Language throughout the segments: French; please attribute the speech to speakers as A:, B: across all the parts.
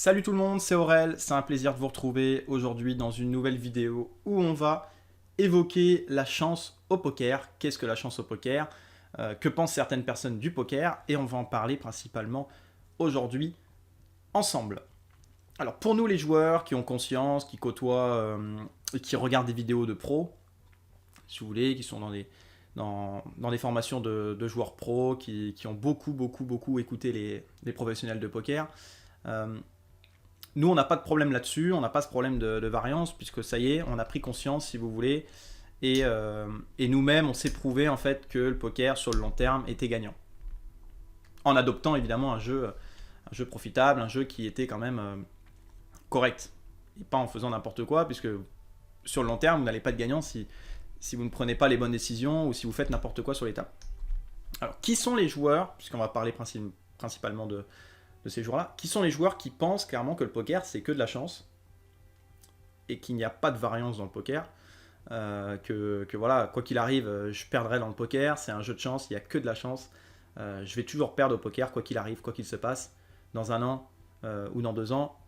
A: Salut tout le monde, c'est Aurel, c'est un plaisir de vous retrouver aujourd'hui dans une nouvelle vidéo où on va évoquer la chance au poker. Qu'est-ce que la chance au poker? Que pensent certaines personnes du poker? Et on va en parler principalement aujourd'hui ensemble. Alors pour nous les joueurs qui ont conscience, qui côtoient et qui regardent des vidéos de pros, si vous voulez, qui sont dans des formations de joueurs pros, qui ont beaucoup écouté les professionnels de poker, nous, on n'a pas de problème là-dessus, on n'a pas ce problème de variance, puisque ça y est, on a pris conscience, si vous voulez, et nous-mêmes, on s'est prouvé en fait que le poker sur le long terme était gagnant. En adoptant évidemment un jeu profitable, un jeu qui était quand même correct, et pas en faisant n'importe quoi, puisque sur le long terme, vous n'allez pas être gagnant si vous ne prenez pas les bonnes décisions ou si vous faites n'importe quoi sur les tables. Alors, qui sont les joueurs, puisqu'on va parler principalement de ces joueurs-là, qui sont les joueurs qui pensent clairement que le poker c'est que de la chance et qu'il n'y a pas de variance dans le poker, que voilà, quoi qu'il arrive, je perdrai dans le poker, c'est un jeu de chance, il n'y a que de la chance, je vais toujours perdre au poker, quoi qu'il arrive, quoi qu'il se passe, dans un an ou dans 2 ans,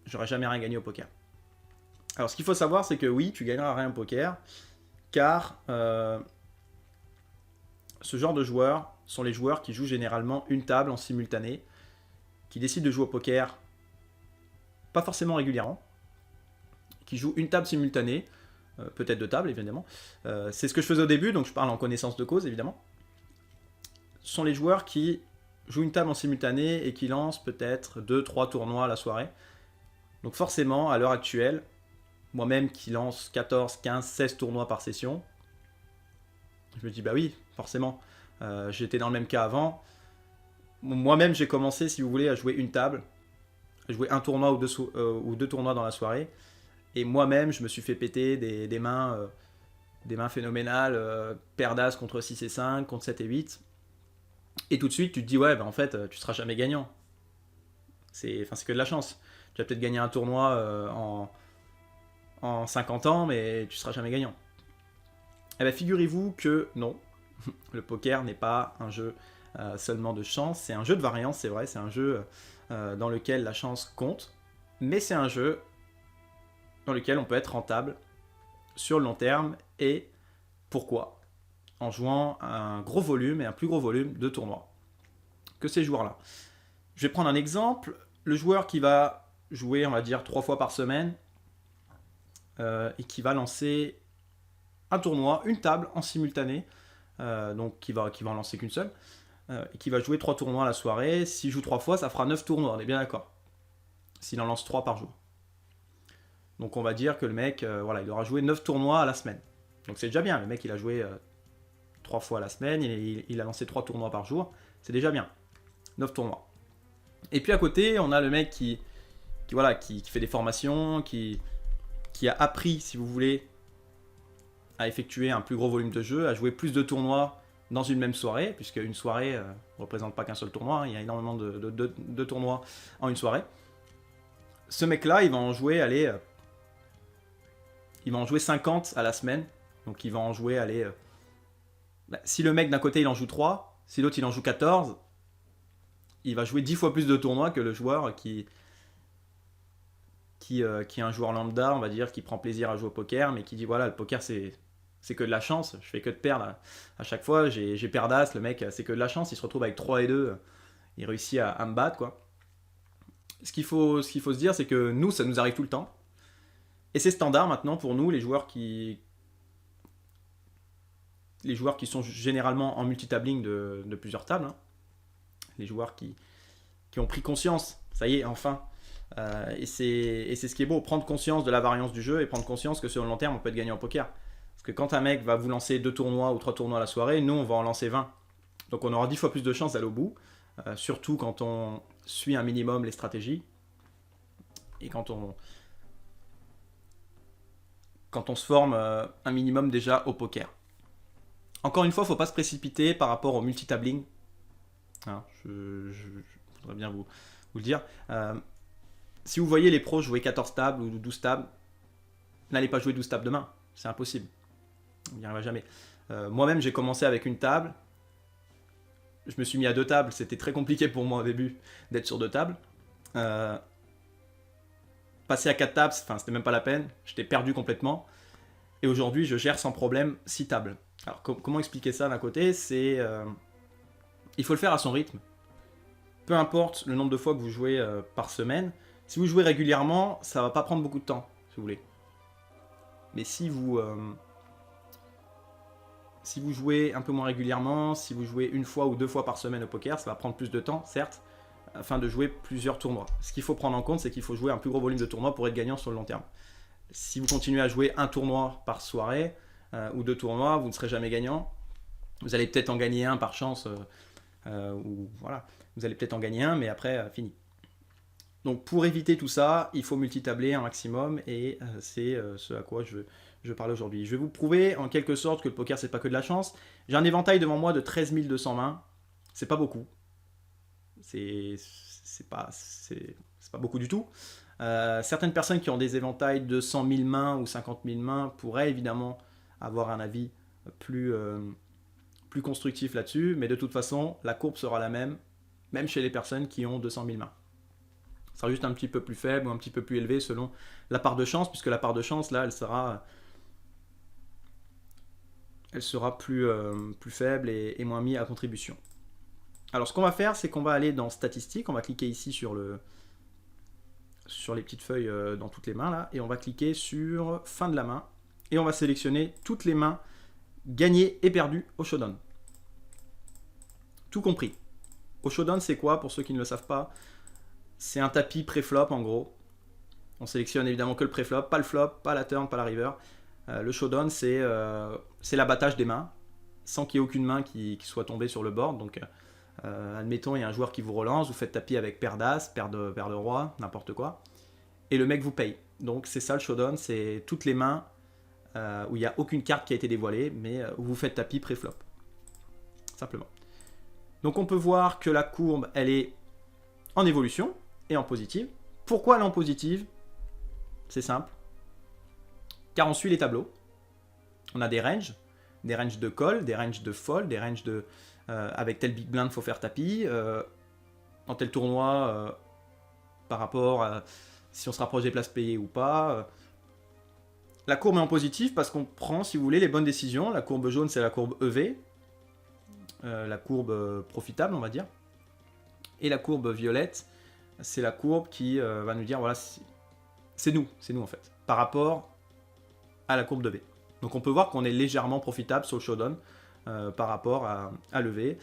A: j'aurai jamais rien gagné au poker. Alors ce qu'il faut savoir, c'est que oui, tu gagneras rien au poker, car ce genre de joueurs sont les joueurs qui jouent généralement une table en simultané, qui décident de jouer au poker, pas forcément régulièrement, qui jouent une table simultanée, peut-être 2 tables évidemment. C'est ce que je faisais au début, donc je parle en connaissance de cause évidemment. Ce sont les joueurs qui jouent une table en simultané et qui lancent peut-être 2-3 tournois à la soirée. Donc forcément, à l'heure actuelle, moi-même qui lance 14, 15, 16 tournois par session, je me dis bah oui, forcément, j'étais dans le même cas avant. Moi-même, j'ai commencé, si vous voulez, à jouer une table, à jouer un tournoi ou 2 tournois dans la soirée. Et moi-même, je me suis fait péter des mains phénoménales, paire d'as contre 6 et 5, contre 7 et 8. Et tout de suite, tu te dis, ouais, bah en fait, tu seras jamais gagnant. C'est que de la chance. Tu vas peut-être gagner un tournoi en 50 ans, mais tu seras jamais gagnant. Eh bien, figurez-vous que non, le poker n'est pas un jeu seulement de chance, c'est un jeu de variance, c'est vrai, c'est un jeu dans lequel la chance compte, mais c'est un jeu dans lequel on peut être rentable sur le long terme. Et pourquoi? En jouant un gros volume et un plus gros volume de tournois que ces joueurs-là. Je vais prendre un exemple. Le joueur qui va jouer, on va dire, 3 fois par semaine et qui va lancer un tournoi, une table en simultané, donc qui va en lancer qu'une seule, et qui va jouer 3 tournois à la soirée. S'il joue 3 fois, ça fera 9 tournois, on est bien d'accord. S'il en lance 3 par jour. Donc on va dire que le mec, voilà, il aura joué 9 tournois à la semaine. Donc c'est déjà bien, le mec il a joué 3 fois à la semaine, il a lancé 3 tournois par jour, c'est déjà bien. 9 tournois. Et puis à côté, on a le mec qui fait des formations, qui a appris, si vous voulez, à effectuer un plus gros volume de jeu, à jouer plus de tournois dans une même soirée, puisque une soirée ne représente pas qu'un seul tournoi, hein, il y a énormément de tournois en une soirée. Ce mec-là, il va en jouer, allez, il va en jouer 50 à la semaine, donc il va en jouer, allez, si le mec d'un côté il en joue 3, si l'autre il en joue 14, il va jouer 10 fois plus de tournois que le joueur qui est un joueur lambda, on va dire, qui prend plaisir à jouer au poker, mais qui dit voilà, le poker c'est que de la chance, je fais que de perdre à chaque fois, j'ai paire d'as, le mec c'est que de la chance, il se retrouve avec 3 et 2, il réussit à me battre quoi. Ce qu'il faut se dire, c'est que nous, ça nous arrive tout le temps, et c'est standard maintenant pour nous, les joueurs qui sont généralement en multitabling de plusieurs tables, hein. Les joueurs qui ont pris conscience, ça y est, enfin. Et c'est ce qui est beau, prendre conscience de la variance du jeu et prendre conscience que sur le long terme, on peut être gagnant au poker. Parce que quand un mec va vous lancer 2 tournois ou 3 tournois à la soirée, nous, on va en lancer 20. Donc on aura 10 fois plus de chances d'aller au bout, surtout quand on suit un minimum les stratégies et quand on se forme un minimum déjà au poker. Encore une fois, il ne faut pas se précipiter par rapport au multitabling. Hein, je voudrais bien vous le dire. Si vous voyez les pros jouer 14 tables ou 12 tables, n'allez pas jouer 12 tables demain. C'est impossible. On n'y arrivera jamais. Moi-même, j'ai commencé avec une table. Je me suis mis à 2 tables. C'était très compliqué pour moi au début d'être sur 2 tables. passer à 4 tables, enfin, c'était même pas la peine, j'étais perdu complètement. Et aujourd'hui, je gère sans problème 6 tables. Alors, comment expliquer ça d'un côté? C'est... il faut le faire à son rythme. Peu importe le nombre de fois que vous jouez par semaine. Si vous jouez régulièrement, ça va pas prendre beaucoup de temps, si vous voulez. Mais si vous jouez un peu moins régulièrement, si vous jouez 1 fois ou 2 fois par semaine au poker, ça va prendre plus de temps, certes, afin de jouer plusieurs tournois. Ce qu'il faut prendre en compte, c'est qu'il faut jouer un plus gros volume de tournois pour être gagnant sur le long terme. Si vous continuez à jouer 1 tournoi par soirée, ou 2 tournois, vous ne serez jamais gagnant. Vous allez peut-être en gagner un par chance, ou voilà, vous allez peut-être en gagner un, mais après, fini. Donc pour éviter tout ça, il faut multitabler un maximum, et c'est ce à quoi je parle aujourd'hui. Je vais vous prouver en quelque sorte que le poker, c'est pas que de la chance. J'ai un éventail devant moi de 13 200 mains, c'est pas beaucoup. C'est pas beaucoup du tout. Certaines personnes qui ont des éventails de 100 000 mains ou 50 000 mains pourraient évidemment avoir un avis plus constructif là-dessus, mais de toute façon, la courbe sera la même chez les personnes qui ont 200 000 mains. Ça sera juste un petit peu plus faible ou un petit peu plus élevé selon la part de chance, puisque la part de chance, là, elle sera plus faible et moins mise à contribution. Alors, ce qu'on va faire, c'est qu'on va aller dans Statistiques, on va cliquer ici sur les petites feuilles dans toutes les mains, là, et on va cliquer sur Fin de la main, et on va sélectionner toutes les mains gagnées et perdues au showdown. Tout compris. Au showdown, c'est quoi, pour ceux qui ne le savent pas? C'est un tapis pré-flop, en gros. On sélectionne évidemment que le pré-flop, pas le flop, pas la turn, pas la river. Le showdown, c'est l'abattage des mains, sans qu'il y ait aucune main qui soit tombée sur le board. Donc, admettons, il y a un joueur qui vous relance, vous faites tapis avec paire d'as, paire de roi, n'importe quoi, et le mec vous paye. Donc, c'est ça le showdown, c'est toutes les mains où il n'y a aucune carte qui a été dévoilée, mais où vous faites tapis pré-flop. Simplement. Donc, on peut voir que la courbe, elle est en évolution et en positive. Pourquoi elle est en positive? C'est simple. Car on suit les tableaux. On a des ranges de call, des ranges de fold, des ranges de avec tel big blind, faut faire tapis. Dans tel tournoi, par rapport à si on se rapproche des places payées ou pas. La courbe est en positif parce qu'on prend, si vous voulez, les bonnes décisions. La courbe jaune, c'est la courbe EV. La courbe profitable, on va dire. Et la courbe violette, c'est la courbe qui va nous dire, voilà, c'est nous en fait, par rapport à la courbe de V. Donc on peut voir qu'on est légèrement profitable sur le showdown par rapport à l'EV.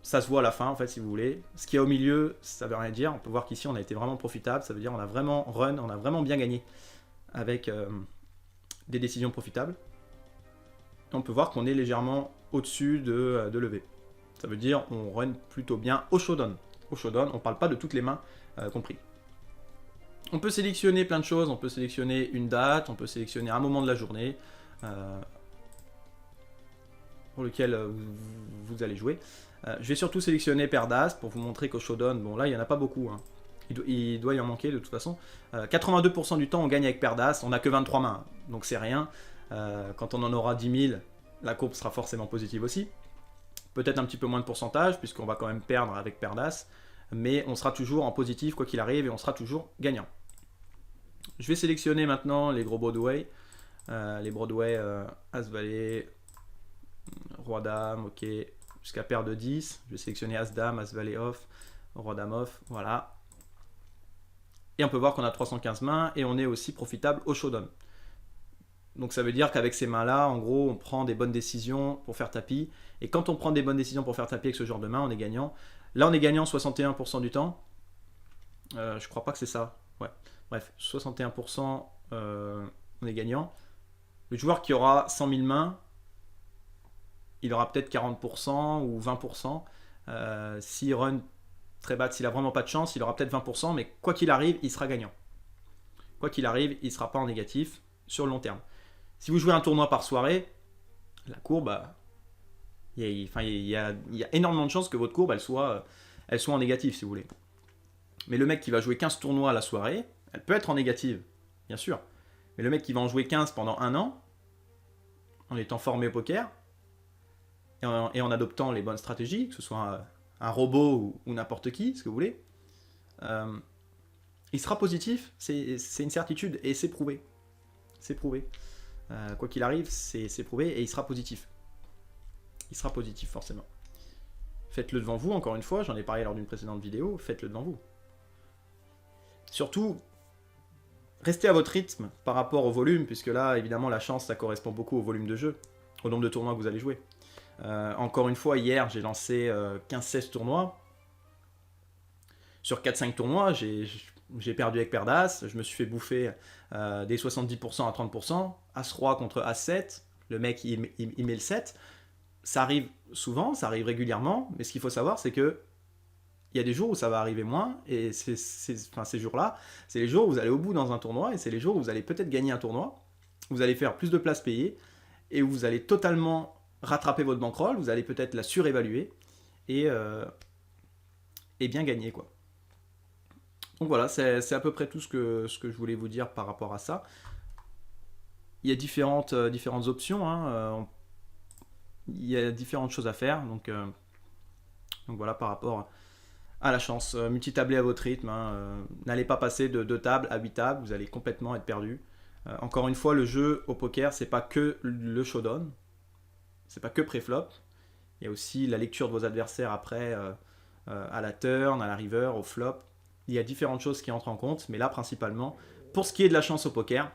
A: Ça se voit à la fin, en fait, si vous voulez. Ce qu'il y a au milieu, ça veut rien dire. On peut voir qu'ici, on a été vraiment profitable. Ça veut dire qu'on a vraiment run, on a vraiment bien gagné avec des décisions profitables. Et on peut voir qu'on est légèrement au-dessus de l'EV. Ça veut dire on run plutôt bien au showdown. Au showdown, on ne parle pas de toutes les mains compris. On peut sélectionner plein de choses. On peut sélectionner une date, on peut sélectionner un moment de la journée pour lequel vous allez jouer. Je vais surtout sélectionner paire d'as pour vous montrer qu'au showdown, bon là il n'y en a pas beaucoup. Hein. Il doit y en manquer de toute façon. 82% du temps on gagne avec paire d'as, on n'a que 23 mains, donc c'est rien. Quand on en aura 10 000, la courbe sera forcément positive aussi. Peut-être un petit peu moins de pourcentage, puisqu'on va quand même perdre avec paire d'as, mais on sera toujours en positif quoi qu'il arrive et on sera toujours gagnant. Je vais sélectionner maintenant les gros Broadway. Les Broadway, As-Valet, Roi-Dame, ok, jusqu'à paire de 10. Je vais sélectionner As-Dame, As-Valet off, Roi-Dame off, voilà. Et on peut voir qu'on a 315 mains et on est aussi profitable au showdown. Donc ça veut dire qu'avec ces mains-là, en gros, on prend des bonnes décisions pour faire tapis. Et quand on prend des bonnes décisions pour faire tapis avec ce genre de main, on est gagnant. Là, on est gagnant 61% du temps. Je crois pas que c'est ça. Ouais. Bref, 61%, on est gagnant. Le joueur qui aura 100 000 mains, il aura peut-être 40% ou 20%. S'il run très bas, s'il a vraiment pas de chance, il aura peut-être 20%, mais quoi qu'il arrive, il sera gagnant. Quoi qu'il arrive, il ne sera pas en négatif sur le long terme. Si vous jouez un tournoi par soirée, la courbe, il y a énormément de chances que votre courbe elle soit en négatif, si vous voulez. Mais le mec qui va jouer 15 tournois à la soirée, elle peut être en négative, bien sûr. Mais le mec qui va en jouer 15 pendant un an, en étant formé au poker, et en adoptant les bonnes stratégies, que ce soit un robot ou n'importe qui, ce que vous voulez, Il sera positif, c'est une certitude, et c'est prouvé. C'est prouvé. Quoi qu'il arrive, c'est prouvé, et il sera positif. Il sera positif, forcément. Faites-le devant vous, encore une fois, j'en ai parlé lors d'une précédente vidéo, faites-le devant vous. Surtout, restez à votre rythme par rapport au volume, puisque là, évidemment, la chance, ça correspond beaucoup au volume de jeu, au nombre de tournois que vous allez jouer. Encore une fois, hier, j'ai lancé 15-16 tournois. Sur 4-5 tournois, j'ai perdu avec paire d'As, je me suis fait bouffer des 70% à 30%, As-Roi contre As-7, le mec il met le 7. Ça arrive souvent, ça arrive régulièrement, mais ce qu'il faut savoir, c'est que il y a des jours où ça va arriver moins, et ces jours-là, c'est les jours où vous allez au bout dans un tournoi, et c'est les jours où vous allez peut-être gagner un tournoi, vous allez faire plus de places payées, et où vous allez totalement rattraper votre bankroll, vous allez peut-être la surévaluer, et bien gagner, quoi. Donc voilà, c'est à peu près tout ce que je voulais vous dire par rapport à ça. Il y a différentes options, hein, il y a différentes choses à faire, donc voilà par rapport à la chance. Multitablez à votre rythme, hein, n'allez pas passer de 2 tables à 8 tables, vous allez complètement être perdu. Encore une fois, le jeu au poker, c'est pas que le showdown, c'est pas que pré-flop, il y a aussi la lecture de vos adversaires après, à la turn, à la river, au flop. Il y a différentes choses qui entrent en compte, mais là principalement, pour ce qui est de la chance au poker,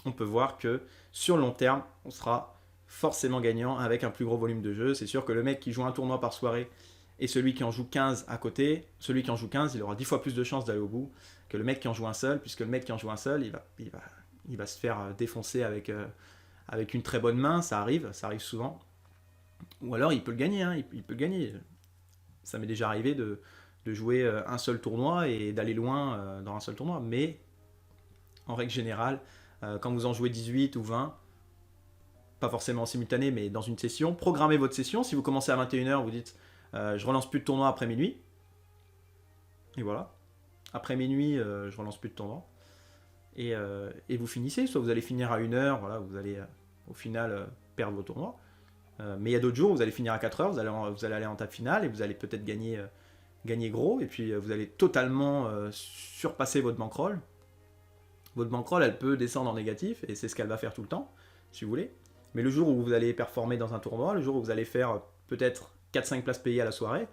A: on peut voir que sur le long terme, on sera forcément gagnant avec un plus gros volume de jeu. C'est sûr que le mec qui joue un tournoi par soirée et celui qui en joue 15 à côté, celui qui en joue 15, il aura 10 fois plus de chances d'aller au bout que le mec qui en joue un seul, puisque le mec qui en joue un seul, il va se faire défoncer avec une très bonne main, ça arrive souvent. Ou alors il peut le gagner, hein, il peut le gagner. Ça m'est déjà arrivé de jouer un seul tournoi et d'aller loin dans un seul tournoi. Mais en règle générale, quand vous en jouez 18 ou 20, pas forcément en simultané, mais dans une session, programmez votre session. Si vous commencez à 21h, vous dites je relance plus de tournoi après minuit. Et voilà. Après minuit, je relance plus de tournoi. Et vous finissez. Soit vous allez finir à 1h, voilà, vous allez au final perdre vos tournois. Mais il y a d'autres jours où vous allez finir à 4h, vous allez aller en table finale et vous allez peut-être gagner gros, et puis vous allez totalement surpasser votre bankroll. Votre bankroll, elle peut descendre en négatif, et c'est ce qu'elle va faire tout le temps, si vous voulez. Mais le jour où vous allez performer dans un tournoi, le jour où vous allez faire peut-être 4-5 places payées à la soirée,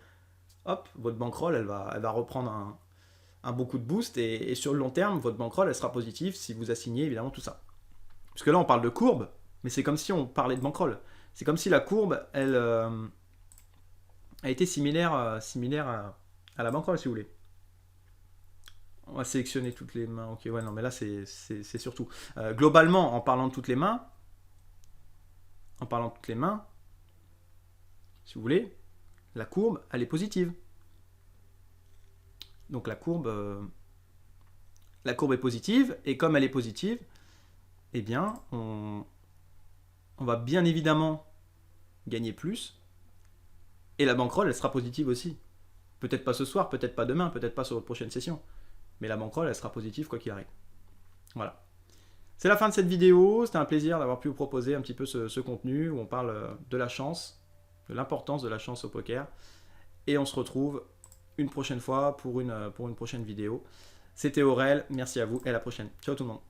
A: hop, votre bankroll, elle va reprendre un bon coup de boost, et sur le long terme, votre bankroll, elle sera positive si vous assignez évidemment tout ça. Parce que là, on parle de courbe, mais c'est comme si on parlait de bankroll. C'est comme si la courbe, elle a été similaire à la bankroll, si vous voulez. On va sélectionner toutes les mains. Ok, ouais, non, mais là, c'est surtout. Globalement, en parlant de toutes les mains, si vous voulez, la courbe, elle est positive. Donc la courbe est positive, et comme elle est positive, eh bien, on va bien évidemment gagner plus, et la bankroll, elle sera positive aussi. Peut-être pas ce soir, peut-être pas demain, peut-être pas sur votre prochaine session, mais la bankroll, elle sera positive quoi qu'il arrive. Voilà. C'est la fin de cette vidéo, c'était un plaisir d'avoir pu vous proposer un petit peu ce contenu, où on parle de la chance, de l'importance de la chance au poker, et on se retrouve une prochaine fois pour une prochaine vidéo. C'était Aurel, merci à vous, et à la prochaine. Ciao tout le monde.